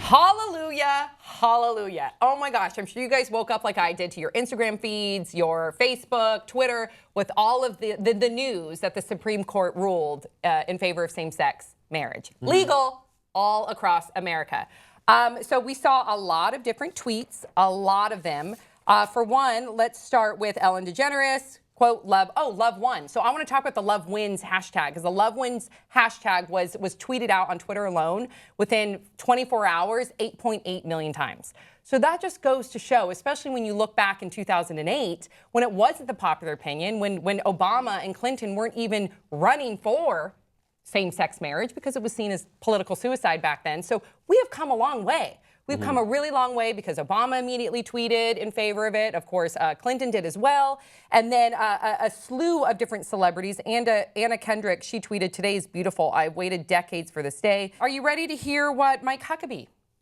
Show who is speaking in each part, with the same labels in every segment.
Speaker 1: Hallelujah, hallelujah. Oh my gosh, I'm sure you guys woke up like I did to your Instagram feeds, your Facebook, Twitter, with all of the news that the Supreme Court ruled in favor of same-sex marriage. Legal all across America. So we saw a lot of different tweets, a lot of them. For one, let's start with Ellen DeGeneres. Quote, love won. So I want to talk about the love wins hashtag, because the love wins hashtag was tweeted out on Twitter alone within 24 hours, 8.8 million times. So that just goes to show, especially when you look back in 2008, when it wasn't the popular opinion, when Obama and Clinton weren't even running for same-sex marriage because it was seen as political suicide back then. So we have come a long way. We've come a really long way because Obama immediately tweeted in favor of it. Of course, Clinton did as well. And then a slew of different celebrities. Anna Kendrick, she tweeted, "Today is beautiful. I've waited decades for this day." Are you ready to hear what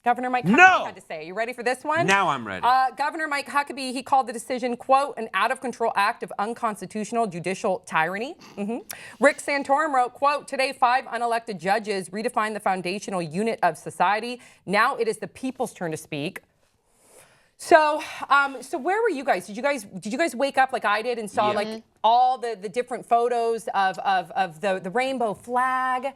Speaker 1: Governor Mike Huckabee had to say? Are you ready for this one?
Speaker 2: Now I'm ready.
Speaker 1: Governor Mike Huckabee, he called the decision, quote, "an out-of-control act of unconstitutional judicial tyranny." Rick Santorum wrote, quote, "Today, 5 unelected judges redefined the foundational unit of society. Now it is the people's turn to speak." So where were you guys? Did you guys wake up like I did and saw like all the different photos of the rainbow flag?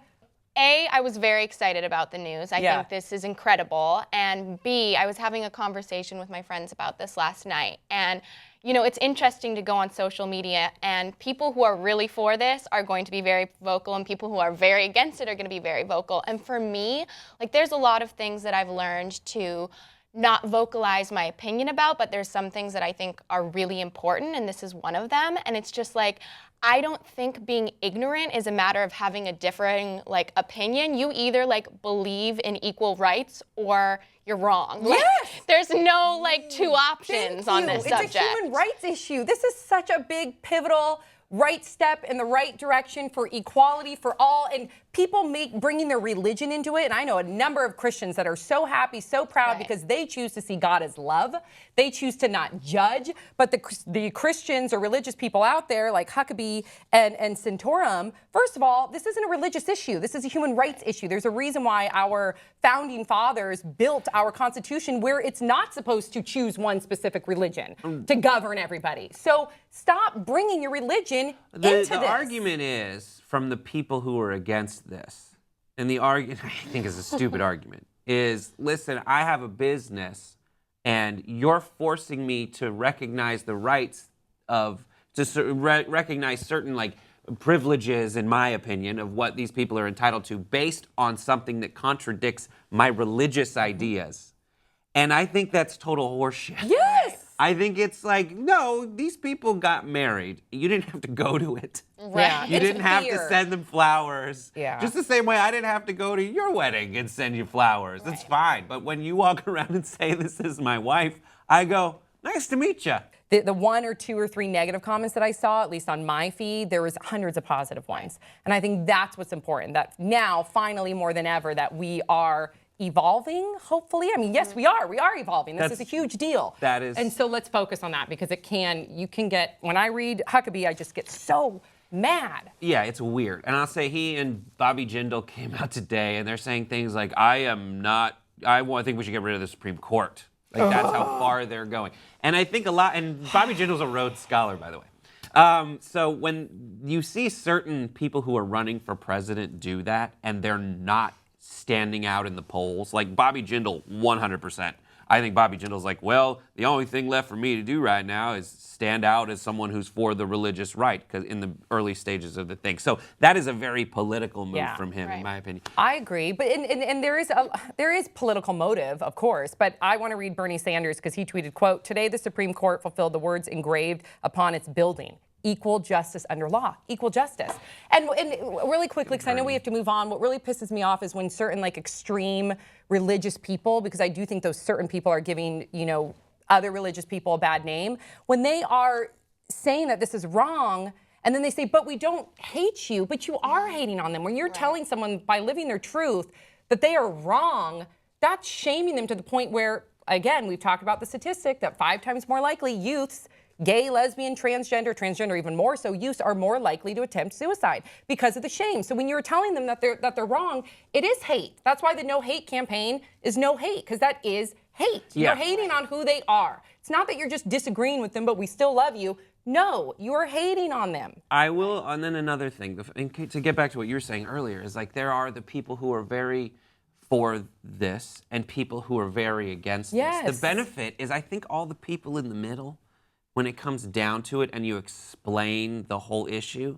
Speaker 3: I was very excited about the news. I think this is incredible. And B, I was having a conversation with my friends about this last night. And, you know, it's interesting to go on social media, and people who are really for this are going to be very vocal, and people who are very against it are going to be very vocal. And for me, like, there's a lot of things that I've learned to not vocalize my opinion about, but there's some things that I think are really important, and this is one of them. And it's just like, I don't think being ignorant is a matter of having a differing like opinion. You either like believe in equal rights or you're wrong.
Speaker 1: Yes.
Speaker 3: Like, there's no like two options on this subject.
Speaker 1: It's a human rights issue. This is such a big pivotal right step in the right direction for equality for all, and people bringing their religion into it. And I know a number of Christians that are so happy, so proud because they choose to see God as love. They choose to not judge. But the Christians or religious people out there like Huckabee and Santorum, first of all, this isn't a religious issue. This is a human rights issue. There's a reason why our founding fathers built our Constitution where it's not supposed to choose one specific religion to govern everybody. So stop bringing your religion into this.
Speaker 2: The argument is from the people who are against this, and the argument I think is a stupid argument, is listen, I have a business and you're forcing me to recognize the rights of, recognize certain like privileges, in my opinion, of what these people are entitled to based on something that contradicts my religious ideas. And I think that's total horseshit.
Speaker 1: Yes!
Speaker 2: I think it's like, no, these people got married. You didn't have to go to it.
Speaker 1: Right.
Speaker 2: You didn't have to send them flowers.
Speaker 1: Yeah.
Speaker 2: Just the same way I didn't have to go to your wedding and send you flowers. That's fine. But when you walk around and say, "This is my wife," I go, "Nice to meet you."
Speaker 1: The 1 or 2 or 3 negative comments that I saw, at least on my feed, there was hundreds of positive ones. And I think that's what's important, that now, finally, more than ever, that we are evolving, hopefully. I mean, yes, we are evolving. This is a huge deal.
Speaker 2: That is.
Speaker 1: And so let's focus on that, because you can get, when I read Huckabee, I just get so mad.
Speaker 2: Yeah, it's weird. And I'll say he and Bobby Jindal came out today, and they're saying things like, I think we should get rid of the Supreme Court. Like, that's how far they're going. And I think and Bobby Jindal's a Rhodes Scholar, by the way. So when you see certain people who are running for president do that, and they're not standing out in the polls, like Bobby Jindal, 100%. I think Bobby Jindal's like, well, the only thing left for me to do right now is stand out as someone who's for the religious right, because in the early stages of the thing. So that is a very political move from him, in my opinion. I
Speaker 1: agree, but and there is political motive, of course. But I want to read Bernie Sanders, because he tweeted, quote, "Today the Supreme Court fulfilled the words engraved upon its building. Equal justice under law, equal justice." And really quickly, because I know we have to move on, what really pisses me off is when certain like extreme religious people, because I do think those certain people are giving, other religious people a bad name, when they are saying that this is wrong, and then they say, "But we don't hate you," but you are hating on them. When you're telling someone by living their truth that they are wrong, that's shaming them to the point where, again, we've talked about the statistic that 5 times more likely youths gay, lesbian, transgender even more so, youth are more likely to attempt suicide because of the shame. So when you're telling them that they're wrong, it is hate. That's why the No Hate campaign is no hate, because that is hate.
Speaker 2: Yeah.
Speaker 1: You're hating on who they are. It's not that you're just disagreeing with them, but we still love you. No, you're hating on them.
Speaker 2: I will, and then another thing, to get back to what you were saying earlier, is like there are the people who are very for this and people who are very against
Speaker 1: Yes.
Speaker 2: this. The benefit is I think all the people in the middle, when it comes down to it and you explain the whole issue,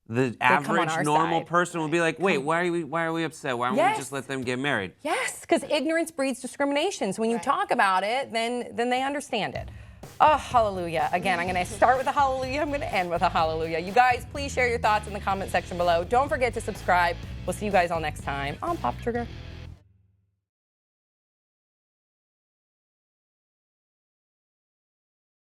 Speaker 2: the average normal
Speaker 1: side.
Speaker 2: person will be like, wait, why are we upset? Why don't we just let them get married?
Speaker 1: Yes, because ignorance breeds discrimination. So when you talk about it, then they understand it. Oh, hallelujah. Again, I'm going to start with a hallelujah. I'm going to end with a hallelujah. You guys, please share your thoughts in the comment section below. Don't forget to subscribe. We'll see you guys all next time on Pop Trigger.